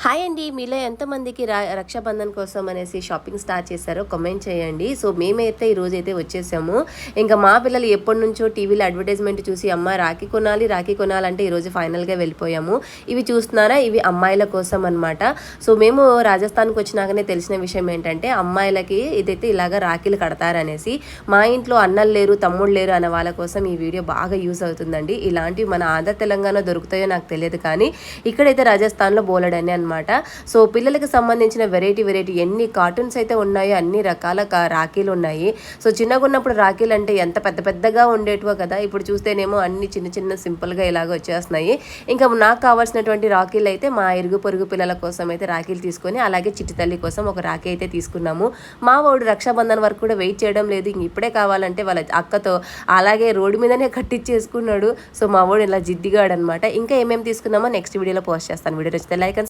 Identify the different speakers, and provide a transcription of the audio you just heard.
Speaker 1: Hi అండి. మీలో ఎంతమందికి రక్షాబంధన్ కోసం అనేసి షాపింగ్ స్టార్ట్ చేశారో కామెంట్ చేయండి. సో మేమైతే ఈరోజైతే వచ్చేసాము. ఇంకా మా పిల్లలు ఎప్పటి నుంచో టీవీలో అడ్వర్టైజ్మెంట్ చూసి అమ్మ రాఖీ కొనాలి రాఖీ కొనాలంటే ఈరోజు ఫైనల్గా వెళ్ళిపోయాము. ఇవి చూస్తున్నారా, ఇవి అమ్మాయిల కోసం అనమాట. సో మేము రాజస్థాన్కి వచ్చినాకనే తెలిసిన విషయం ఏంటంటే అమ్మాయిలకి ఇదైతే ఇలాగ రాఖీలు కడతారనేసి. మా ఇంట్లో అన్నలు లేరు తమ్ముళ్ళు లేరు అనే వాళ్ళ కోసం ఈ వీడియో బాగా యూజ్ అవుతుందండి. ఇలాంటివి మన ఆంధ్ర తెలంగాణ దొరుకుతాయో నాకు తెలియదు, కానీ ఇక్కడైతే రాజస్థాన్లో బోలెడని అనమాట. సో పిల్లలకి సంబంధించిన వెరైటీ ఎన్ని కార్టూన్స్ అయితే ఉన్నాయో అన్ని రకాల రాఖీలు ఉన్నాయి. సో చిన్నగా ఉన్నప్పుడు రాఖీలు అంటే ఎంత పెద్దగా ఉండేటివో కదా, ఇప్పుడు చూస్తేనేమో అన్ని చిన్న సింపుల్గా ఇలాగ వచ్చేస్తున్నాయి. ఇంకా నాకు కావాల్సినటువంటి రాఖీలు అయితే మా ఇరుగు పొరుగు పిల్లల కోసం అయితే రాఖీలు తీసుకొని, అలాగే చిట్టి తల్లి కోసం ఒక రాఖీ అయితే తీసుకున్నాము. మా వాడు రక్షాబంధన్ వరకు కూడా వెయిట్ చేయడం లేదు, ఇంక ఇప్పుడే కావాలంటే వాళ్ళ అక్కతో అలాగే రోడ్డు మీదనే కట్టించేసుకున్నాడు. సో మా వాడు ఇలా జిద్దిగాడు అనమాట. ఇంకా ఏమేమి తీసుకున్నామో నెక్స్ట్ వీడియోలో పోస్ట్ చేస్తాను. వీడియో నచ్చితే లైక్